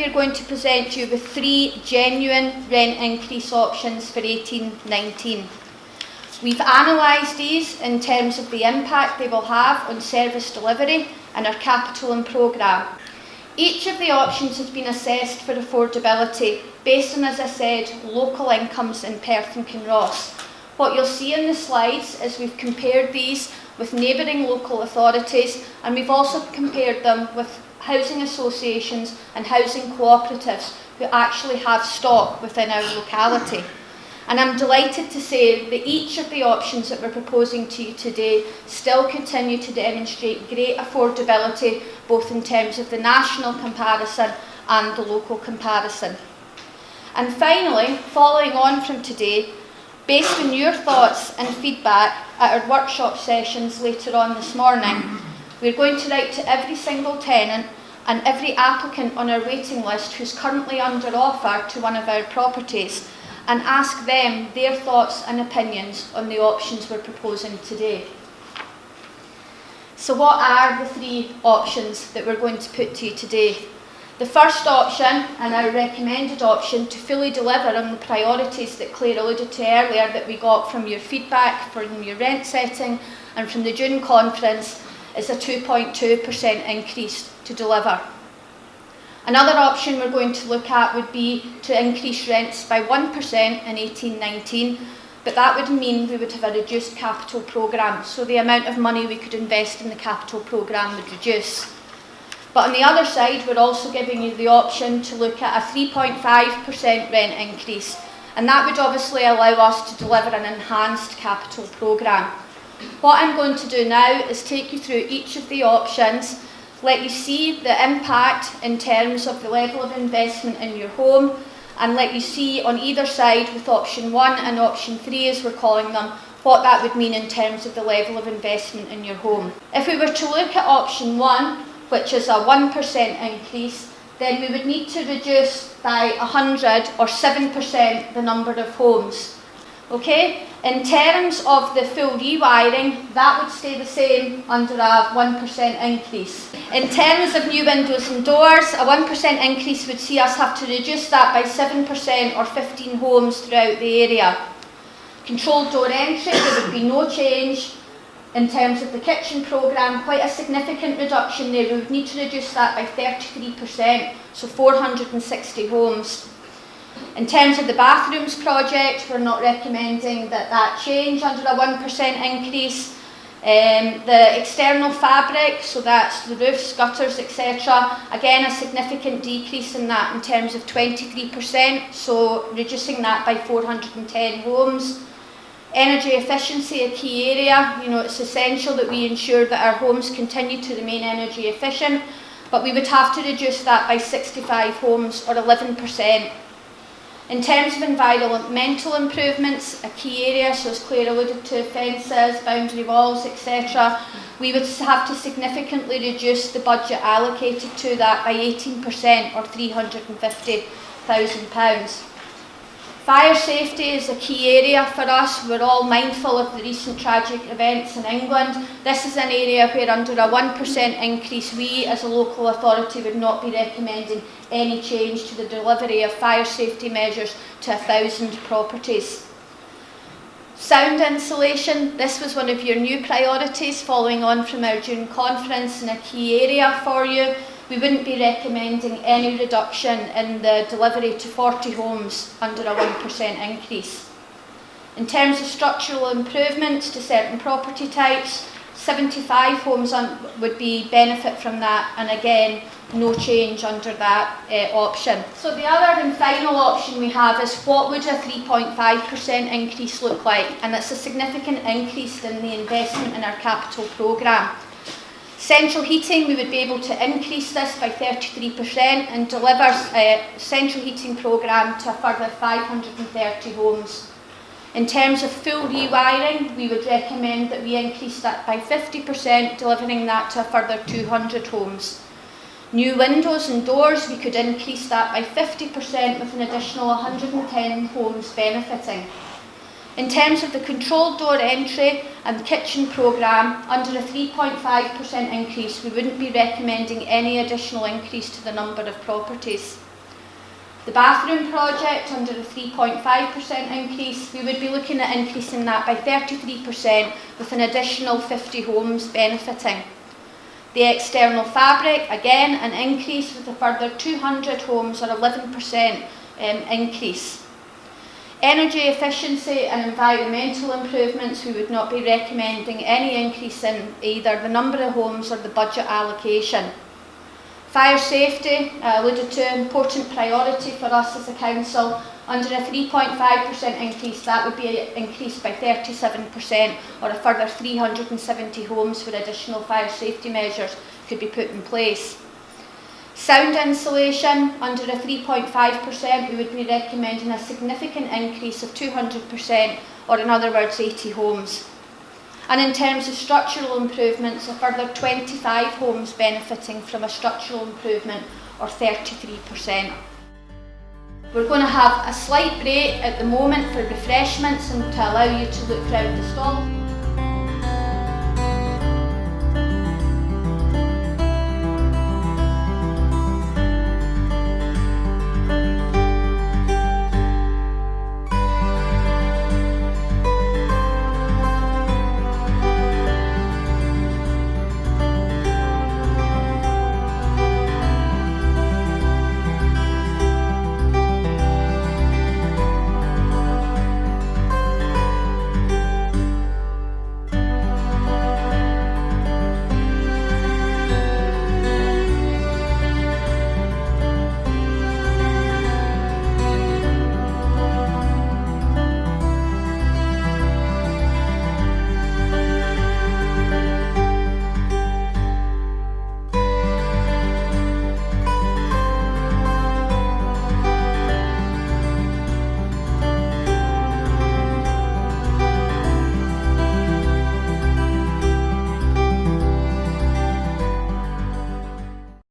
we are going to present you with 3 genuine rent increase options for 18-19. We've analysed these in terms of the impact they will have on service delivery and our capital and programme. Each of the options has been assessed for affordability based on, as I said, local incomes in Perth and Kinross. What you'll see in the slides is we've compared these with neighbouring local authorities, and we've also compared them with housing associations and housing cooperatives who actually have stock within our locality. And I'm delighted to say that each of the options that we're proposing to you today still continue to demonstrate great affordability, both in terms of the national comparison and the local comparison. And finally, following on from today, based on your thoughts and feedback at our workshop sessions later on this morning, we're going to write to every single tenant and every applicant on our waiting list who's currently under offer to one of our properties and ask them their thoughts and opinions on the options we're proposing today. So what are the 3 options that we're going to put to you today? The first option, and our recommended option, to fully deliver on the priorities that Claire alluded to earlier that we got from your feedback, from your rent setting and from the June conference, is a 2.2% increase to deliver. Another option we're going to look at would be to increase rents by 1% in 18-19, but that would mean we would have a reduced capital programme, so the amount of money we could invest in the capital programme would reduce. But on the other side, we're also giving you the option to look at a 3.5% rent increase, and that would obviously allow us to deliver an enhanced capital programme. What I'm going to do now is take you through each of the options, let you see the impact in terms of the level of investment in your home, and let you see on either side, with option 1 and option 3 as we're calling them, what that would mean in terms of the level of investment in your home. If we were to look at option 1, which is a 1% increase, then we would need to reduce by 100 or 7% the number of homes. Okay? In terms of the full rewiring, that would stay the same under a 1% increase. In terms of new windows and doors, a 1% increase would see us have to reduce that by 7% or 15 homes throughout the area. Controlled door entry, there would be no change. In terms of the kitchen programme, quite a significant reduction there. We would need to reduce that by 33%, so 460 homes. In terms of the bathrooms project, we're not recommending that change under a 1% increase. The external fabric, so that's the roofs, gutters, etc., again a significant decrease in that in terms of 23%, so reducing that by 410 homes. Energy efficiency, a key area. It's essential that we ensure that our homes continue to remain energy efficient, but we would have to reduce that by 65 homes or 11%. In terms of environmental improvements, a key area, so as Claire alluded to, fences, boundary walls, etc., we would have to significantly reduce the budget allocated to that by 18% or £350,000. Fire safety is a key area for us. We're all mindful of the recent tragic events in England. This is an area where under a 1% increase, we as a local authority would not be recommending any change to the delivery of fire safety measures to 1,000 properties. Sound insulation, this was one of your new priorities following on from our June conference and a key area for you. We wouldn't be recommending any reduction in the delivery to 40 homes under a 1% increase. In terms of structural improvements to certain property types, 75 homes would be benefit from that, and again, no change under that option. So the other and final option we have is what would a 3.5% increase look like, and that's a significant increase in the investment in our capital programme. Central heating, we would be able to increase this by 33% and deliver a central heating programme to a further 530 homes. In terms of full rewiring, we would recommend that we increase that by 50%, delivering that to a further 200 homes. New windows and doors, we could increase that by 50% with an additional 110 homes benefiting. In terms of the controlled door entry and kitchen programme, under a 3.5% increase, we wouldn't be recommending any additional increase to the number of properties. The bathroom project, under a 3.5% increase, we would be looking at increasing that by 33% with an additional 50 homes benefiting. The external fabric, again, an increase with a further 200 homes or 11% increase. Energy efficiency and environmental improvements, we would not be recommending any increase in either the number of homes or the budget allocation. Fire safety, alluded to, important priority for us as a council. Under a 3.5% increase, that would be increased by 37%, or a further 370 homes for additional fire safety measures could be put in place. Sound insulation, under a 3.5%, we would be recommending a significant increase of 200%, or in other words, 80 homes. And in terms of structural improvements, a further 25 homes benefiting from a structural improvement, or 33%. We're going to have a slight break at the moment for refreshments and to allow you to look round the stall.